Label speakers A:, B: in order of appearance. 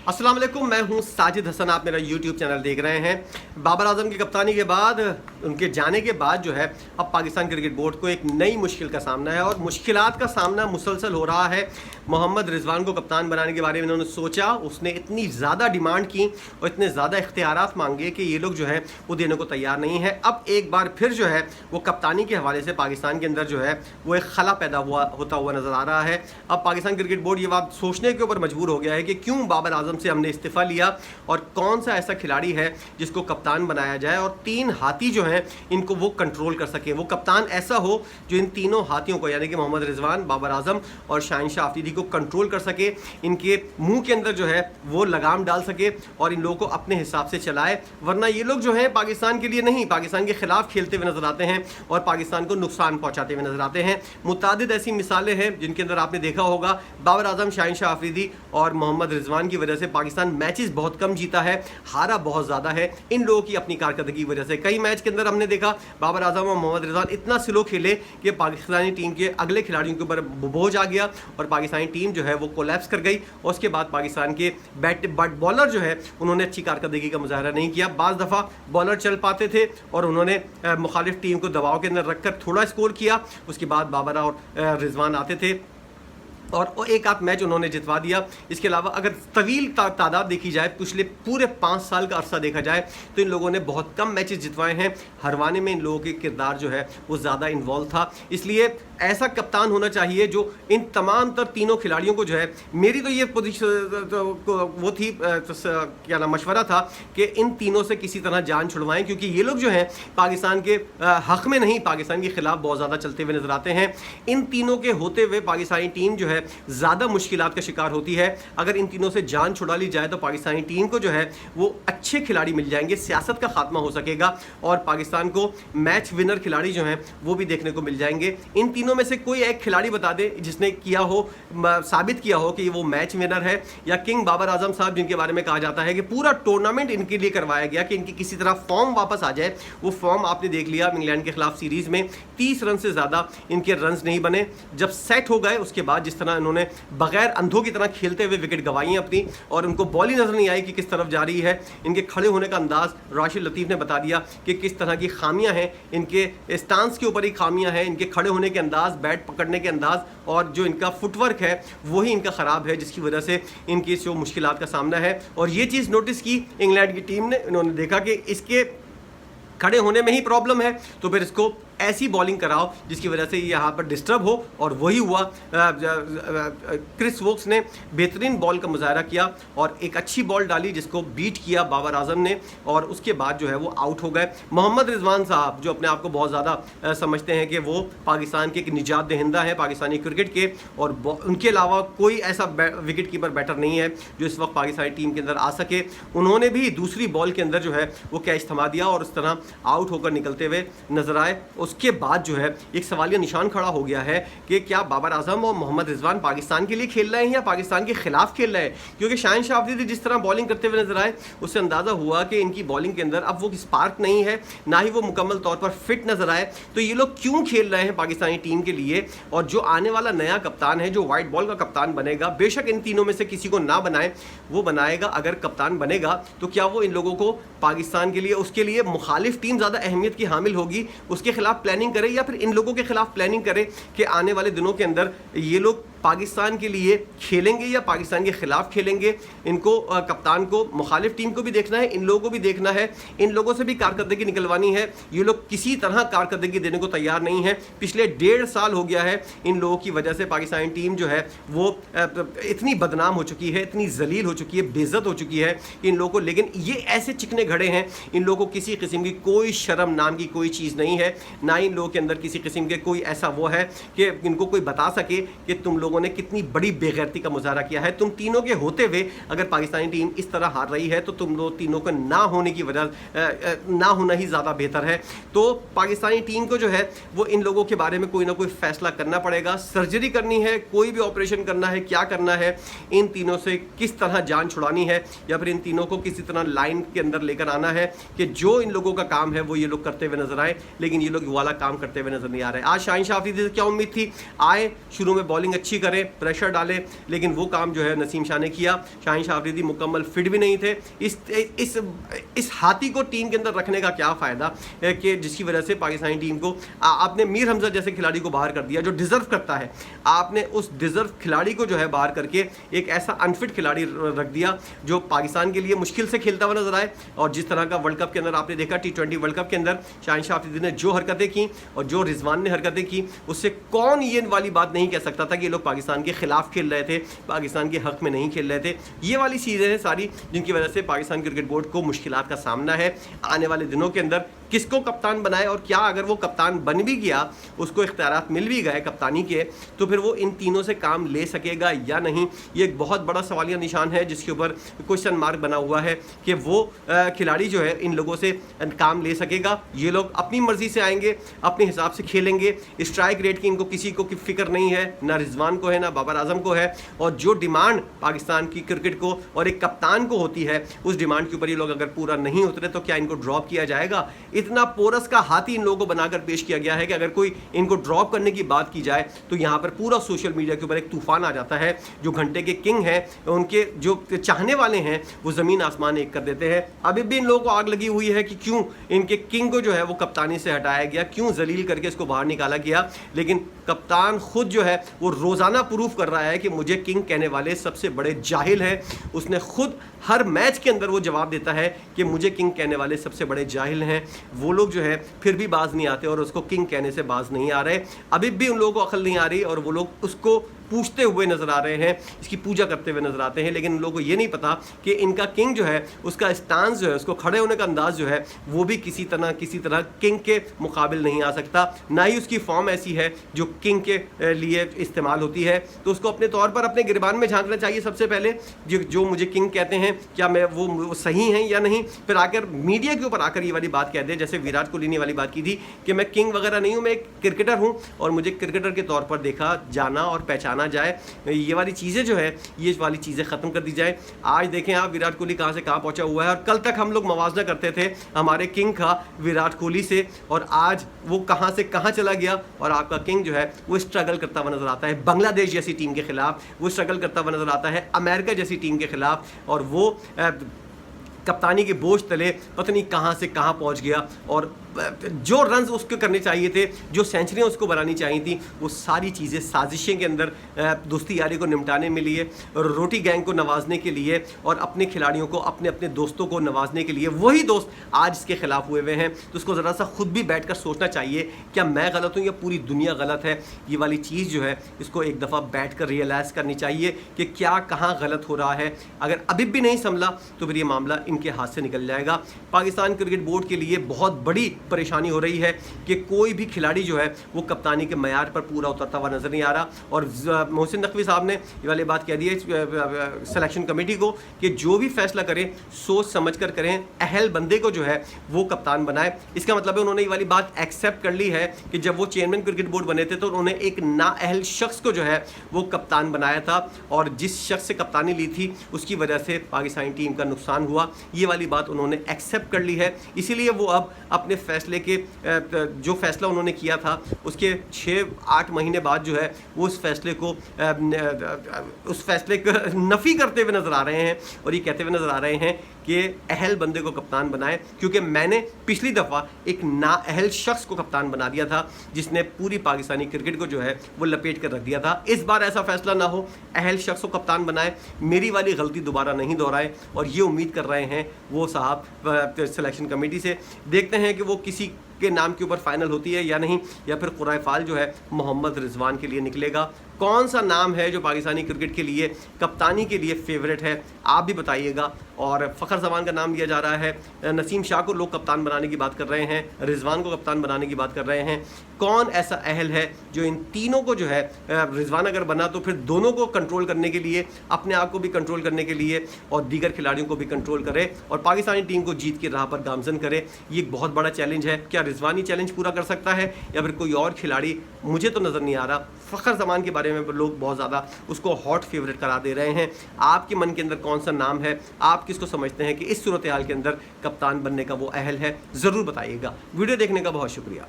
A: अस्सलाम वालेकुम, मैं हूं साजिद हसन। आप मेरा यूट्यूब चैनल देख रहे हैं। बाबर आजम की कप्तानी के बाद, उनके जाने के बाद जो है अब पाकिस्तान क्रिकेट बोर्ड को एक नई मुश्किल का सामना है और मुश्किलात का सामना मुसलसल हो रहा है। मोहम्मद रिजवान को कप्तान बनाने के बारे में उन्होंने सोचा, उसने इतनी ज़्यादा डिमांड की और इतने ज़्यादा इख्तियारात मांगे कि ये लोग जो है वो देने को तैयार नहीं है। अब एक बार फिर जो है वो कप्तानी के हवाले से पाकिस्तान के अंदर जो है वो एक खला पैदा होता हुआ नज़र आ रहा है। अब पाकिस्तान क्रिकेट बोर्ड ये बात सोचने के ऊपर मजबूर हो गया है कि क्यों बाबर आजम से हमने इस्तीफ़ा लिया और कौन सा ऐसा खिलाड़ी है जिसको कप्तान बनाया जाए और तीन हाथी जो हैं इनको वो कंट्रोल कर सके। वो कप्तान ऐसा हो जो इन तीनों हाथियों को, यानी कि मोहम्मद रिजवान, बाबर आजम और शाहिनशाह आफरीदी को कंट्रोल कर सके, इनके मुंह के अंदर जो है वो लगाम डाल सके और इन लोगों को अपने हिसाब से चलाए। वरना ये लोग जो हैं पाकिस्तान के लिए नहीं, पाकिस्तान के खिलाफ खेलते हुए नजर आते हैं और पाकिस्तान को नुकसान पहुंचाते हुए नजर आते हैं। मुतादिद ऐसी मिसालें हैं जिनके अंदर आपने देखा होगा बाबर आजम, शाहिनशाह आफरीदी और मोहम्मद रिजवान की वजह से पाकिस्तान मैचेस बहुत कम जीता है, हारा बहुत ज़्यादा है इन लोगों की अपनी कारकर्दगी की वजह से। कई मैच के अंदर हमने देखा बाबर आजम और मोहम्मद रिजवान इतना स्लो खेले कि पाकिस्तानी टीम के अगले खिलाड़ियों के ऊपर बोझ आ गया और पाकिस्तानी टीम जो है वो कोलैप्स कर गई। और उसके बाद पाकिस्तान के बॉलर जो है उन्होंने अच्छी कारकर्दगी का मुजाहरा नहीं किया। बाज़ दफ़ा बॉलर चल पाते थे और उन्होंने मुखालिफ टीम को दबाव के अंदर रखकर थोड़ा स्कोर किया। उसके बाद बाबर और रिजवान आते थे और एक आध मैच उन्होंने जितवा दिया। इसके अलावा अगर तवील तादाद देखी जाए, पिछले पूरे 5 साल का अरसा देखा जाए तो इन लोगों ने बहुत कम मैचेस जितवाए हैं। हरवाने में इन लोगों के किरदार जो है वो ज़्यादा इन्वॉल्व था। इसलिए ऐसा कप्तान होना चाहिए जो इन तमाम तर तीनों खिलाड़ियों को जो है, मेरी तो ये वो थी क्या नाम मशवरा था कि इन तीनों से किसी तरह जान छुड़वाएं, क्योंकि ये लोग जो हैं पाकिस्तान के हक़ में नहीं, पाकिस्तान के ख़िलाफ़ बहुत ज़्यादा चलते हुए नज़र आते हैं। इन तीनों के होते हुए पाकिस्तानी टीम जो है ज़्यादा मुश्किलात का शिकार होती है। अगर इन तीनों से जान छुड़ा ली जाए तो पाकिस्तानी टीम को जो है वो अच्छे खिलाड़ी मिल जाएंगे, सियासत का खात्मा हो सकेगा और पाकिस्तान को मैच विनर खिलाड़ी जो हैं वो भी देखने को मिल जाएंगे। इन तीनों में से कोई एक खिलाड़ी बता दे जिसने किया हो, साबित किया हो कि वो मैच विनर है, या किंग बाबर आजम साहब जिनके बारे में कहा जाता है कि पूरा टूर्नामेंट इनके लिए करवाया गया कि इनकी किसी तरह फॉर्म वापस आ जाए। वो फॉर्म आपने देख लिया इंग्लैंड के खिलाफ सीरीज़ में 30 रन से ज़्यादा इनके रन्स नहीं बने। जब सेट हो गए उसके बाद जिस तरह इन्होंने बगैर अंधों की तरह खेलते हुए विकेट गंवाई अपनी और उनको बॉल ही नजर नहीं आई कि किस तरफ जा रही है। इनके खड़े होने का अंदाज राशिद लतीफ़ ने बता दिया कि किस तरह की खामियां हैं, इनके स्टांस के ऊपर ही खामियां हैं, इनके खड़े होने के अंदाज, बैट पकड़ने के अंदाज और जो इनका फुटवर्क है वही इनका ख़राब है, जिसकी वजह से इनकी जो मुश्किलात का सामना है। और ये चीज़ नोटिस की इंग्लैंड की टीम ने, इन्होंने देखा कि इसके खड़े होने में ही प्रॉब्लम है तो फिर इसको ऐसी बॉलिंग कराओ जिसकी वजह से ये यहाँ पर डिस्टर्ब हो, और वही हुआ। क्रिस वोक्स ने बेहतरीन बॉल का मुजाहरा किया और एक अच्छी बॉल डाली जिसको बीट किया बाबर आजम ने, और उसके बाद जो है वो आउट हो गए। मोहम्मद रिजवान साहब जो अपने आप को बहुत ज़्यादा समझते हैं कि वो पाकिस्तान के एक निजात दहिंदा है पाकिस्तानी क्रिकेट के, और उनके अलावा कोई ऐसा विकेट कीपर बैटर नहीं है जो इस वक्त पाकिस्तानी टीम के अंदर आ सके। उन्होंने भी दूसरी बॉल के अंदर जो है वो कैच थमा दिया और उस तरह आउट होकर निकलते हुए नजर आए। उसके बाद जो है एक सवालिया निशान खड़ा हो गया है कि क्या बाबर आजम और मोहम्मद रिजवान पाकिस्तान के लिए खेल रहे हैं या पाकिस्तान के खिलाफ खेल रहे हैं, क्योंकि शाहिनशाह आफरीदी जिस तरह बॉलिंग करते हुए नजर आए उससे अंदाज़ा हुआ कि इनकी बॉलिंग के अंदर अब वो स्पार्क नहीं है, ना ही वो मुकम्मल तौर पर फिट नजर आए। तो ये लोग क्यों खेल रहे हैं पाकिस्तानी टीम के लिए, और जो आने वाला नया कप्तान है जो वाइट बॉल का कप्तान बनेगा, बेशक इन तीनों में से किसी को ना बनाए, वो बनाएगा। अगर कप्तान बनेगा तो क्या वो इन लोगों को पाकिस्तान के लिए, उसके लिए मुखालिफ टीम ज़्यादा अहमियत की हामिल होगी, उसके खिलाफ प्लानिंग करे, या फिर इन लोगों के खिलाफ प्लानिंग करे कि आने वाले दिनों के अंदर ये लोग पाकिस्तान के लिए खेलेंगे या पाकिस्तान के खिलाफ खेलेंगे। इनको कप्तान को मुखालिफ टीम को भी देखना है, इन लोगों को भी देखना है, इन लोगों से भी कारकर्दगी निकलवानी है। ये लोग किसी तरह कारकर्दगी देने को तैयार नहीं है। पिछले 1.5 साल हो गया है इन लोगों की वजह से पाकिस्तानी टीम जो है वो इतनी बदनाम हो चुकी है, इतनी जलील हो चुकी है, बेइज्जत हो चुकी है इन लोगों को। लेकिन ये ऐसे चिकने घड़े हैं, इन लोगों को किसी किस्म की कोई शर्म नाम की कोई चीज़ नहीं है, ना इन लोगों के अंदर किसी किस्म के कोई ऐसा वो है कि इनको कोई बता सके कि तुम लोगों ने कितनी बड़ी बेगैरती का मुजाहरा किया है। तुम तीनों के होते हुए अगर पाकिस्तानी टीम इस तरह हार रही है तो तुम लोग तीनों को ना होने की वजह ना होना ही ज़्यादा बेहतर है। तो पाकिस्तानी टीम को जो है वो इन लोगों के बारे में कोई ना कोई फैसला करना पड़ेगा। सर्जरी करनी है, कोई भी ऑपरेशन करना है, क्या करना है, इन तीनों से किस तरह जान छुड़ानी है, या फिर इन तीनों को किसी तरह लाइन के अंदर लेकर आना है कि जो इन लोगों का काम है वो ये लोग करते हुए नजर आए, लेकिन ये लोग वाला काम करते हुए नजर नहीं आ रहे। आज शाहिनशाह आफरीदी से क्या उम्मीद थी, आए शुरू में बॉलिंग अच्छी जबरदस्ती करें, प्रेशर डालें, लेकिन वो काम जो है नसीम शाह ने किया। शाहीन शाह अफरीदी मुकम्मल फिट भी नहीं थे। इस हाथी को टीम के अंदर रखने का क्या फ़ायदा कि जिसकी वजह से पाकिस्तानी टीम को आपने मीर हमजा जैसे खिलाड़ी को बाहर कर दिया जो डिज़र्व करता है। आपने उस डिज़र्व खिलाड़ी को जो है बाहर करके एक ऐसा अनफिट खिलाड़ी रख दिया जो पाकिस्तान के लिए मुश्किल से खेलता हुआ नजर आए। और जिस तरह का वर्ल्ड कप के अंदर आपने देखा, T20 वर्ल्ड कप के अंदर शाहीन शाह अफरीदी ने जो हरकतें की और जो रिजवान ने हरकतें की, उससे कौन ये वाली बात नहीं कह सकता था कि ये लोग पाकिस्तान के खिलाफ खेल रहे थे, पाकिस्तान के हक में नहीं खेल रहे थे। ये वाली चीज़ें हैं सारी जिनकी वजह से पाकिस्तान क्रिकेट बोर्ड को मुश्किलात का सामना है। आने वाले दिनों के अंदर किसको कप्तान बनाए और क्या अगर वो कप्तान बन भी गया, उसको इख्तियारात मिल भी गए कप्तानी के, तो फिर वो इन तीनों से काम ले सकेगा या नहीं, ये एक बहुत बड़ा सवालिया निशान है जिसके ऊपर क्वेश्चन मार्क बना हुआ है कि वो खिलाड़ी जो है इन लोगों से काम ले सकेगा। ये लोग अपनी मर्जी से आएंगे, अपने हिसाब से खेलेंगे। स्ट्राइक रेट की इनको किसी को फिक्र नहीं है, ना रिजवान को है ना बाबर आजम को है। और जो डिमांड पाकिस्तान की क्रिकेट को और एक कप्तान को होती है, उस डिमांड के ऊपर ये लोग अगर पूरा नहीं उतरे तो क्या इनको ड्रॉप किया जाएगा? इतना पोरस का हाथी इन लोगों को बनाकर पेश किया गया है कि अगर कोई इनको ड्रॉप करने की बात की जाए तो यहाँ पर पूरा सोशल मीडिया के ऊपर एक तूफान आ जाता है। जो घंटे के किंग हैं, उनके जो चाहने वाले हैं, वो ज़मीन आसमान एक कर देते हैं। अभी भी इन लोगों को आग लगी हुई है कि क्यों इनके किंग को जो है वो कप्तानी से हटाया गया, क्यों जलील करके इसको बाहर निकाला गया। लेकिन कप्तान खुद जो है वो रोज़ाना प्रूफ कर रहा है कि मुझे किंग कहने वाले सबसे बड़े जाहिल हैं। उसने खुद हर मैच के अंदर वो जवाब देता है कि मुझे किंग कहने वाले सबसे बड़े जाहिल हैं। वो लोग जो है फिर भी बाज नहीं आते और उसको किंग कहने से बाज नहीं आ रहे। अभी भी उन लोगों को अकल नहीं आ रही और वो लोग उसको पूछते हुए नजर आ रहे हैं, इसकी पूजा करते हुए नजर आते हैं। लेकिन उन लोगों को ये नहीं पता कि इनका किंग जो है, उसका स्टांस जो है, उसको खड़े होने का अंदाज जो है, वो भी किसी तरह किंग के मुकाबिल नहीं आ सकता। ना ही उसकी फॉर्म ऐसी है जो किंग के लिए इस्तेमाल होती है। तो उसको अपने तौर पर अपने गिरबान में झांकना चाहिए सबसे पहले, जो मुझे किंग कहते हैं क्या मैं वो सही हैं या नहीं। फिर आकर मीडिया के ऊपर आकर ये वाली बात कह दे, जैसे विराट कोहली ने वाली बात की थी कि मैं किंग वगैरह नहीं हूँ, मैं एक क्रिकेटर हूँ और मुझे क्रिकेटर के तौर पर देखा जाना और पहचाना जाए। ये वाली चीज़ें जो है, ये वाली चीज़ें ख़त्म कर दी जाए। आज देखें आप विराट कोहली कहाँ से कहाँ पहुँचा हुआ है। और कल तक हम लोग मवाजना करते थे हमारे किंग का विराट कोहली से, और आज वो कहाँ से कहाँ चला गया। और आपका किंग जो है वो स्ट्रगल करता हुआ नज़र आता है बांग्लादेश जैसी टीम के खिलाफ, वो स्ट्रगल करता हुआ नज़र आता है अमेरिका जैसी टीम के खिलाफ, और वो कप्तानी के बोझ तले पता नहीं कहाँ से कहाँ पहुँच गया। और जो रन्स उसको करने चाहिए थे, जो सेंचुरियाँ उसको बनानी चाहिए थी, वो सारी चीज़ें साजिशें के अंदर दोस्ती यारी को निपटाने में लिए, रोटी गैंग को नवाजने के लिए और अपने खिलाड़ियों को, अपने अपने दोस्तों को नवाजने के लिए वही दोस्त आज इसके खिलाफ हुए हैं। तो उसको ज़रा सा खुद भी बैठ कर सोचना चाहिए, क्या मैं गलत हूँ या पूरी दुनिया गलत है। ये वाली चीज़ जो है इसको एक दफ़ा बैठ कर रियलाइज़ करनी चाहिए कि क्या कहाँ गलत हो रहा है। अगर अभी भी नहीं संभला तो फिर ये मामला इनके हाथ से निकल जाएगा। पाकिस्तान क्रिकेट बोर्ड के लिए बहुत बड़ी परेशानी हो रही है कि कोई भी खिलाड़ी जो है वो कप्तानी के मयार पर पूरा उतरता हुआ नजर नहीं आ रहा। और मोहसिन नकवी साहब ने ये वाली बात कह दी है सिलेक्शन कमेटी को कि जो भी फैसला करें सोच समझ कर करें, अहल बंदे को जो है वो कप्तान बनाए। इसका मतलब है उन्होंने ये वाली बात एक्सेप्ट कर ली है कि जब वो चेयरमैन क्रिकेट बोर्ड बने थे तो उन्होंने एक नाअहल शख्स को जो है वो कप्तान बनाया था, और जिस शख्स से कप्तानी ली थी उसकी वजह से पाकिस्तानी टीम का नुकसान हुआ। ये वाली बात उन्होंने एक्सेप्ट कर ली है। इसीलिए वो अब अपने फैसले के जो फैसला उन्होंने किया था उसके 6-8 महीने बाद जो है वो उस फैसले को नफ़ी करते हुए नज़र आ रहे हैं और ये कहते हुए नज़र आ रहे हैं कि अहल बंदे को कप्तान बनाए, क्योंकि मैंने पिछली दफ़ा एक नाअहल शख्स को कप्तान बना दिया था जिसने पूरी पाकिस्तानी क्रिकेट को जो है वो लपेट कर रख दिया था। इस बार ऐसा फैसला ना हो, अहल शख्स को कप्तान बनाए, मेरी वाली गलती दोबारा नहीं दोहराए। और ये उम्मीद कर रहे हैं वो साहब सिलेक्शन कमेटी से। देखते हैं कि वो किसी के नाम के ऊपर फाइनल होती है या नहीं, या फिर कुराए फाल जो है मोहम्मद रिजवान के लिए निकलेगा। कौन सा नाम है जो पाकिस्तानी क्रिकेट के लिए कप्तानी के लिए फेवरेट है, आप भी बताइएगा। और फ़खर जमान का नाम लिया जा रहा है, नसीम शाह को लोग कप्तान बनाने की बात कर रहे हैं, रिजवान को कप्तान बनाने की बात कर रहे हैं। कौन ऐसा अहल है जो इन तीनों को जो है, रिजवान अगर बना तो फिर दोनों को कंट्रोल करने के लिए, अपने आप को भी कंट्रोल करने के लिए और दीगर खिलाड़ियों को भी कंट्रोल करे और पाकिस्तानी टीम को जीत की राह पर गामजन करे। ये एक बहुत बड़ा चैलेंज है। क्या रिजवान ही चैलेंज पूरा कर सकता है या फिर कोई और खिलाड़ी? मुझे तो नज़र नहीं आ रहा। फ़खर जमान के बारे में लोग बहुत ज़्यादा उसको हॉट फेवरेट करा दे रहे हैं। आपके मन के अंदर कौन सा नाम है, आप किसको समझते हैं कि इस सूरत हाल के अंदर कप्तान बनने का वो अहल है, ज़रूर बताइएगा। वीडियो देखने का बहुत शुक्रिया।